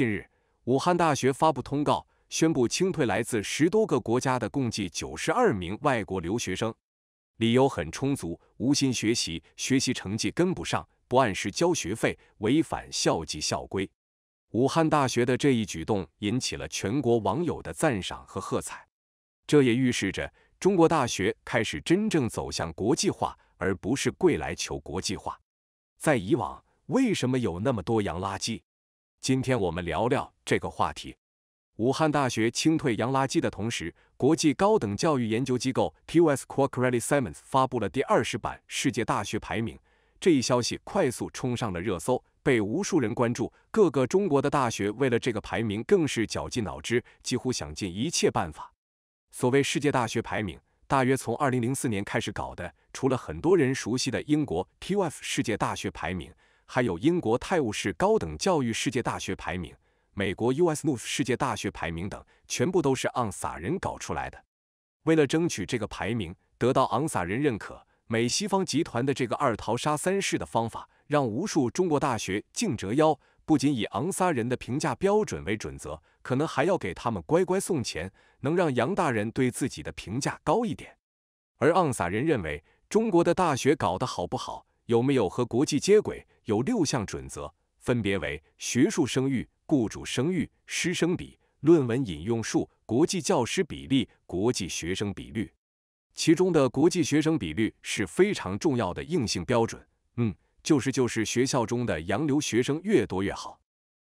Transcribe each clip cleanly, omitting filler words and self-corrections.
近日，武汉大学发布通告，宣布清退来自10多个国家的共计92名外国留学生，理由很充足：无心学习，学习成绩跟不上，不按时交学费，违反校纪校规。武汉大学的这一举动引起了全国网友的赞赏和喝彩，这也预示着中国大学开始真正走向国际化，而不是归来求国际化。在以往，为什么有那么多洋垃圾？今天我们聊聊这个话题。武汉大学清退洋垃圾的同时，国际高等教育研究机构 TUS Quality Siemens 发布了第20版世界大学排名。这一消息快速冲上了热搜，被无数人关注。各个中国的大学为了这个排名更是绞尽脑汁，几乎想尽一切办法。所谓世界大学排名，大约从2004年开始搞的，除了很多人熟悉的英国 TUF 世界大学排名，还有英国泰晤士高等教育世界大学排名、美国 USNUF 世界大学排名等，全部都是昂撒人搞出来的。为了争取这个排名，得到昂撒人认可，美西方集团的这个二淘沙三试的方法，让无数中国大学竞折腰，不仅以昂撒人的评价标准为准则，可能还要给他们乖乖送钱，能让洋大人对自己的评价高一点。而昂撒人认为，中国的大学搞得好不好，有没有和国际接轨，有6项准则，分别为学术声誉、雇主声誉、师生比、论文引用数、国际教师比例、国际学生比率。其中的国际学生比率是非常重要的硬性标准，就是学校中的洋留学生越多越好，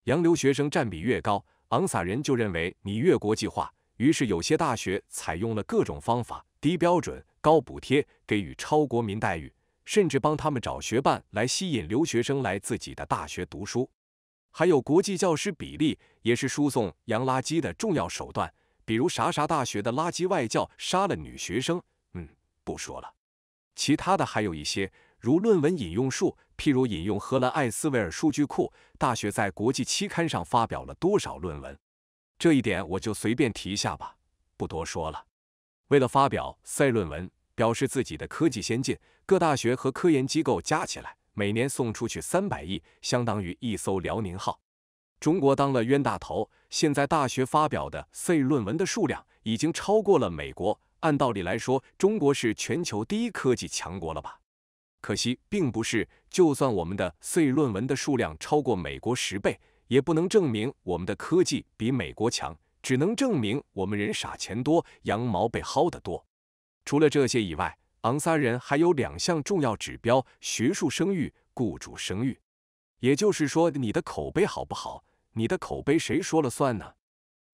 洋留学生占比越高，昂撒人就认为你越国际化。于是有些大学采用了各种方法，低标准、高补贴，给予超国民待遇，甚至帮他们找学伴来吸引留学生来自己的大学读书。还有国际教师比例，也是输送洋垃圾的重要手段，比如啥大学的垃圾外教杀了女学生，不说了。其他的还有一些，如论文引用数，譬如引用荷兰艾斯维尔数据库，大学在国际期刊上发表了多少论文。这一点我就随便提一下吧，不多说了。为了发表赛论文，表示自己的科技先进，各大学和科研机构加起来，每年送出去300亿，相当于一艘辽宁号。中国当了冤大头，现在大学发表的赛论文的数量已经超过了美国。按道理来说，中国是全球第1科技强国了吧？可惜并不是，就算我们的赛论文的数量超过美国10倍，也不能证明我们的科技比美国强，只能证明我们人傻钱多，羊毛被薅得多。除了这些以外，昂撒人还有2项重要指标：学术声誉、雇主声誉。也就是说，你的口碑好不好？你的口碑谁说了算呢？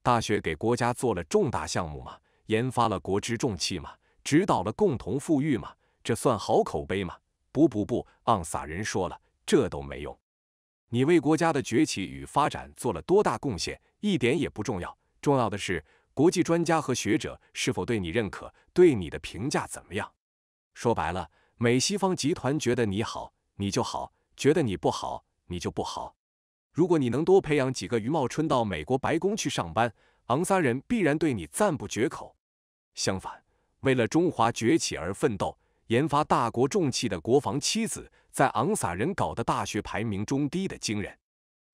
大学给国家做了重大项目吗？研发了国之重器吗？指导了共同富裕吗？这算好口碑吗？不，昂撒人说了，这都没用。你为国家的崛起与发展做了多大贡献，一点也不重要。重要的是，国际专家和学者是否对你认可，对你的评价怎么样。说白了，美西方集团觉得你好，你就好；觉得你不好，你就不好。如果你能多培养几个余茂春到美国白宫去上班，昂撒人必然对你赞不绝口。相反，为了中华崛起而奋斗，研发大国重器的国防妻子，在昂撒人搞的大学排名中低得惊人。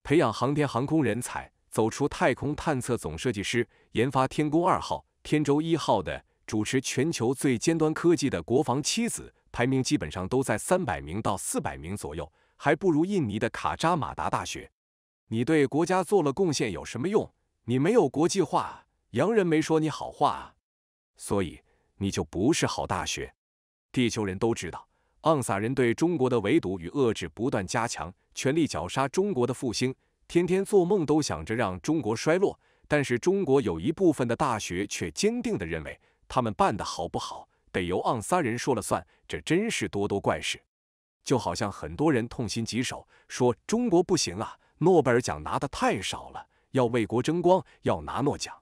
培养航天航空人才，走出太空探测总设计师，研发天宫2号、天舟1号的，主持全球最尖端科技的国防妻子，排名基本上都在300名到400名左右，还不如印尼的卡扎马达大学。你对国家做了贡献有什么用？你没有国际化，洋人没说你好话啊。所以你就不是好大学。地球人都知道，昂撒人对中国的围堵与遏制不断加强，全力绞杀中国的复兴，天天做梦都想着让中国衰落。但是中国有一部分的大学却坚定地认为，他们办得好不好，得由昂撒人说了算，这真是多多怪事。就好像很多人痛心疾首，说中国不行啊，诺贝尔奖拿得太少了，要为国争光，要拿诺奖。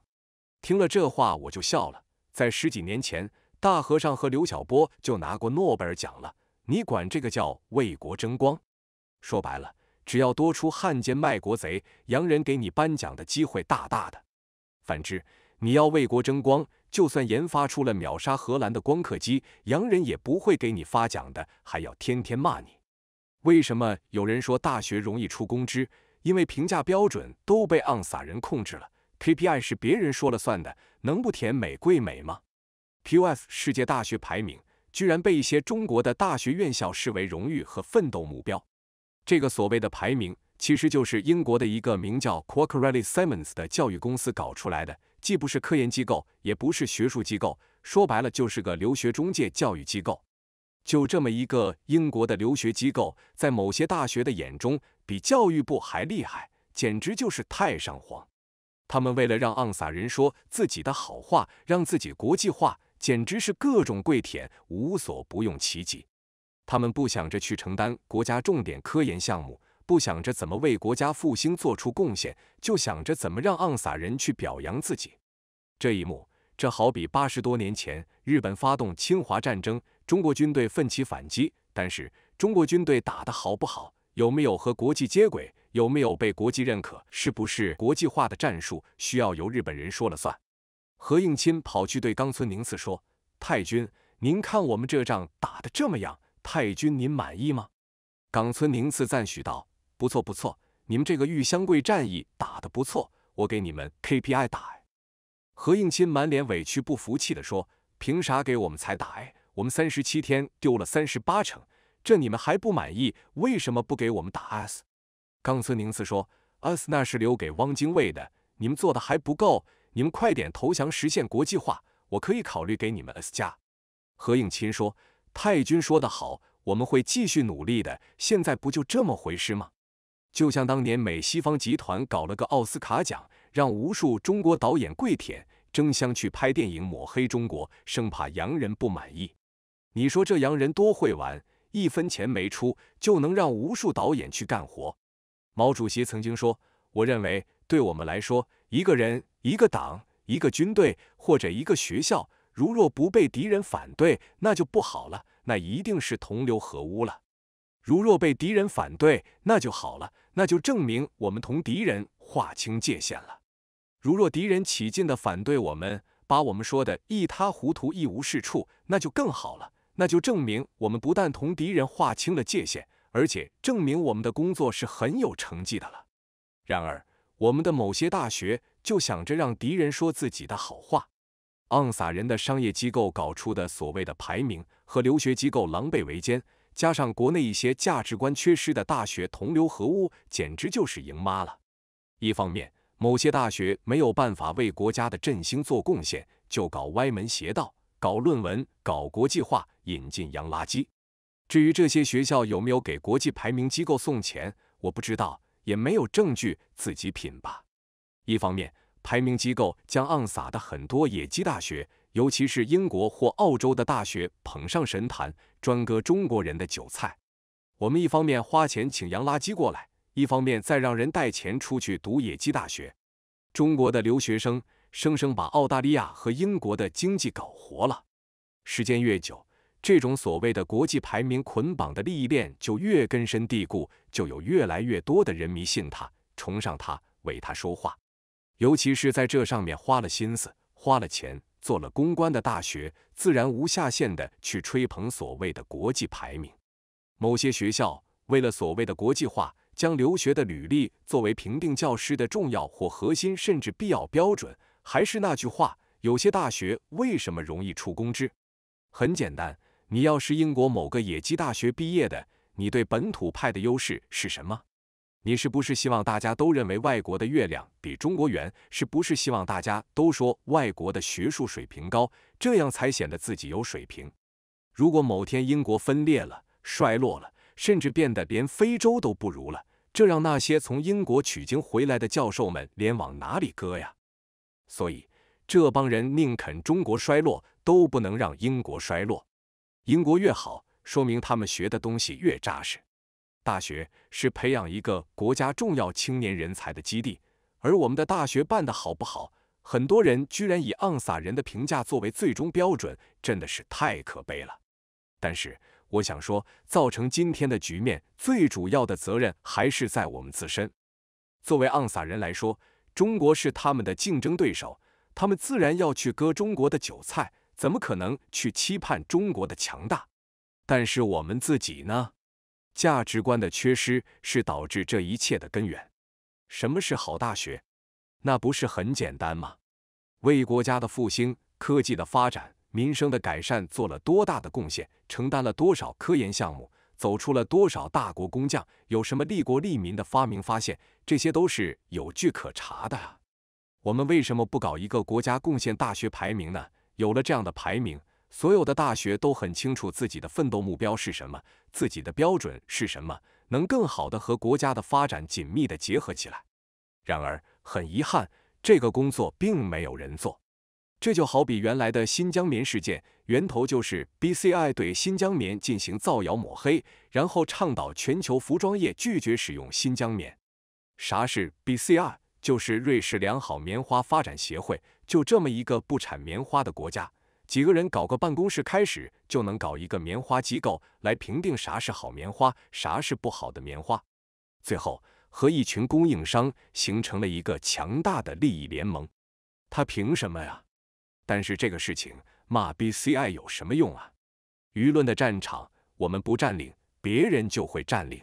听了这话我就笑了，在10几年前，大和尚和刘晓波就拿过诺贝尔奖了，你管这个叫为国争光？说白了，只要多出汉奸卖国贼，洋人给你颁奖的机会大大的。反之，你要为国争光，就算研发出了秒杀荷兰的光刻机，洋人也不会给你发奖的，还要天天骂你。为什么有人说大学容易出公知？因为评价标准都被昂撒人控制了 ，KPI 是别人说了算的，能不填美归美吗 ？QS 世界大学排名居然被一些中国的大学院校视为荣誉和奋斗目标。这个所谓的排名，其实就是英国的一个名叫 Quacquarelli Symonds 的教育公司搞出来的，既不是科研机构，也不是学术机构，说白了就是个留学中介教育机构。就这么一个英国的留学机构，在某些大学的眼中，比教育部还厉害，简直就是太上皇。他们为了让昂撒人说自己的好话，让自己国际化，简直是各种跪舔，无所不用其极。他们不想着去承担国家重点科研项目，不想着怎么为国家复兴做出贡献，就想着怎么让昂撒人去表扬自己。这一幕，这好比80多年前日本发动侵华战争，中国军队奋起反击，但是中国军队打得好不好，有没有和国际接轨，有没有被国际认可，是不是国际化的战术，需要由日本人说了算。何应钦跑去对冈村宁次说：“太君，您看我们这仗打得这么样，太君您满意吗？”冈村宁次赞许道：“不错不错，你们这个玉香桂战役打得不错，我给你们 KPI 打。”何应钦满脸委屈不服气地说：“凭啥给我们才打？我们37天丢了38成，这你们还不满意？为什么不给我们打 S？” 冈村宁次说 ：“S 那是留给汪精卫的，你们做的还不够，你们快点投降，实现国际化，我可以考虑给你们 S 加。”何应钦说：“太君说得好，我们会继续努力的，现在不就这么回事吗？”就像当年美西方集团搞了个奥斯卡奖，让无数中国导演跪舔，争相去拍电影抹黑中国，生怕洋人不满意。你说这洋人多会玩，1分钱没出就能让无数导演去干活。毛主席曾经说：“我认为，对我们来说，一个人、一个党、一个军队或者一个学校，如若不被敌人反对，那就不好了，那一定是同流合污了。如若被敌人反对，那就好了，那就证明我们同敌人划清界限了。如若敌人起劲地反对我们，把我们说的一塌糊涂、一无是处，那就更好了，那就证明我们不但同敌人划清了界限，而且证明我们的工作是很有成绩的了。然而，我们的某些大学就想着让敌人说自己的好话。昂撒人的商业机构搞出的所谓的排名和留学机构狼狈为奸，加上国内一些价值观缺失的大学同流合污，简直就是赢妈了。一方面，某些大学没有办法为国家的振兴做贡献，就搞歪门邪道，搞论文，搞国际化，引进洋垃圾。至于这些学校有没有给国际排名机构送钱，我不知道，也没有证据，自己品吧。一方面，排名机构将昂撒的很多野鸡大学，尤其是英国或澳洲的大学捧上神坛，专割中国人的韭菜。我们一方面花钱请洋垃圾过来，一方面再让人带钱出去读野鸡大学。中国的留学生生生把澳大利亚和英国的经济搞活了。时间越久，这种所谓的国际排名捆绑的利益链就越根深蒂固，就有越来越多的人迷信他，崇尚他，为他说话。尤其是在这上面花了心思、花了钱、做了公关的大学，自然无下限的去吹捧所谓的国际排名。某些学校为了所谓的国际化，将留学的履历作为评定教师的重要或核心甚至必要标准。还是那句话，有些大学为什么容易出公知？很简单，你要是英国某个野鸡大学毕业的，你对本土派的优势是什么？你是不是希望大家都认为外国的月亮比中国圆？是不是希望大家都说外国的学术水平高，这样才显得自己有水平？如果某天英国分裂了、衰落了，甚至变得连非洲都不如了，这让那些从英国取经回来的教授们脸往哪里搁呀？所以，这帮人宁肯中国衰落，都不能让英国衰落。英国越好，说明他们学的东西越扎实。大学是培养一个国家重要青年人才的基地，而我们的大学办得好不好，很多人居然以昂撒人的评价作为最终标准，真的是太可悲了。但是，我想说，造成今天的局面，最主要的责任还是在我们自身。作为昂撒人来说，中国是他们的竞争对手，他们自然要去割中国的韭菜，怎么可能去期盼中国的强大？但是我们自己呢？价值观的缺失是导致这一切的根源。什么是好大学？那不是很简单吗？为国家的复兴、科技的发展、民生的改善做了多大的贡献，承担了多少科研项目，走出了多少大国工匠，有什么利国利民的发明发现，这些都是有据可查的啊。我们为什么不搞一个国家贡献大学排名呢？有了这样的排名，所有的大学都很清楚自己的奋斗目标是什么，自己的标准是什么，能更好的和国家的发展紧密的结合起来。然而，很遗憾，这个工作并没有人做。这就好比原来的新疆棉事件，源头就是 BCI 对新疆棉进行造谣抹黑，然后倡导全球服装业拒绝使用新疆棉。啥是 BCI？ 就是瑞士良好棉花发展协会，就这么一个不产棉花的国家，几个人搞个办公室，开始就能搞一个棉花机构来评定啥是好棉花，啥是不好的棉花。最后和一群供应商形成了一个强大的利益联盟。他凭什么呀？但是这个事情骂 BCI 有什么用啊？舆论的战场，我们不占领，别人就会占领。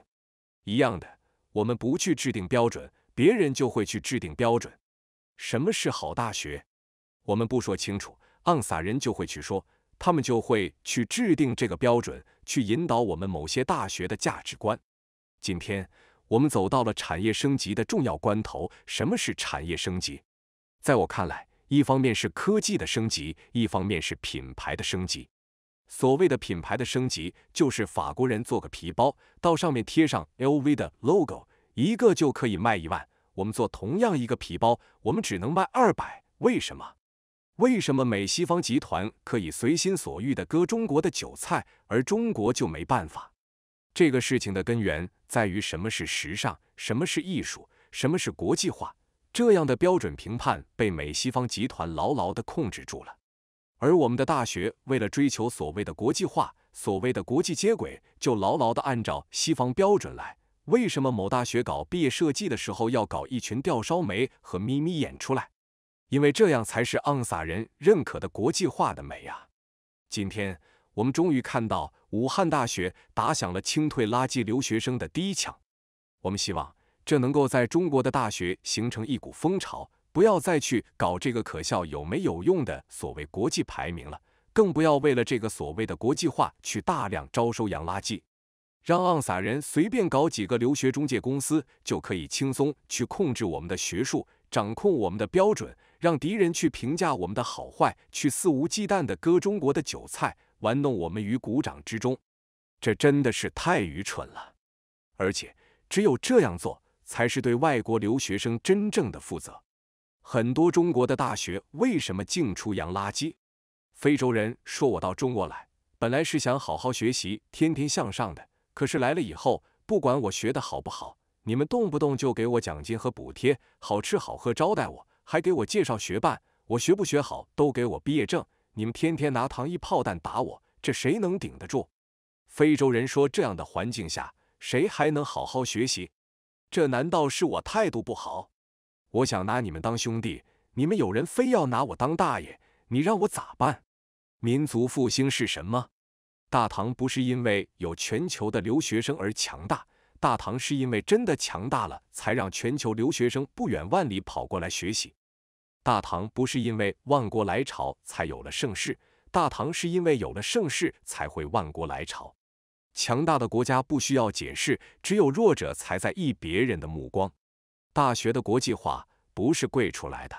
一样的，我们不去制定标准，别人就会去制定标准。什么是好大学？我们不说清楚，昂撒人就会去说，他们就会去制定这个标准，去引导我们某些大学的价值观。今天我们走到了产业升级的重要关头。什么是产业升级？在我看来，一方面是科技的升级，一方面是品牌的升级。所谓的品牌的升级，就是法国人做个皮包，到上面贴上 LV 的 logo， 一个就可以卖1万。我们做同样一个皮包，我们只能卖200，为什么？为什么美西方集团可以随心所欲地割中国的韭菜，而中国就没办法？这个事情的根源在于什么是时尚，什么是艺术，什么是国际化。这样的标准评判被美西方集团牢牢地控制住了，而我们的大学为了追求所谓的国际化，所谓的国际接轨，就牢牢地按照西方标准来。为什么某大学搞毕业设计的时候要搞一群吊梢眉和眯眯眼出来？因为这样才是昂撒人认可的国际化的美啊！今天我们终于看到武汉大学打响了清退垃圾留学生的第一枪。我们希望这能够在中国的大学形成一股风潮，不要再去搞这个可笑有没有用的所谓国际排名了，更不要为了这个所谓的国际化去大量招收洋垃圾，让昂撒人随便搞几个留学中介公司就可以轻松去控制我们的学术，掌控我们的标准，让敌人去评价我们的好坏，去肆无忌惮地割中国的韭菜，玩弄我们于股掌之中。这真的是太愚蠢了，而且只有这样做才是对外国留学生真正的负责。很多中国的大学为什么净出洋垃圾？非洲人说我到中国来，本来是想好好学习，天天向上的，可是来了以后，不管我学的好不好，你们动不动就给我奖金和补贴，好吃好喝招待我，还给我介绍学伴，我学不学好都给我毕业证，你们天天拿糖衣炮弹打我，这谁能顶得住？非洲人说这样的环境下，谁还能好好学习？这难道是我态度不好？我想拿你们当兄弟，你们有人非要拿我当大爷，你让我咋办？民族复兴是什么？大唐不是因为有全球的留学生而强大，大唐是因为真的强大了，才让全球留学生不远万里跑过来学习。大唐不是因为万国来朝才有了盛世，大唐是因为有了盛世才会万国来朝。强大的国家不需要解释，只有弱者才在意别人的目光。大学的国际化不是跪出来的，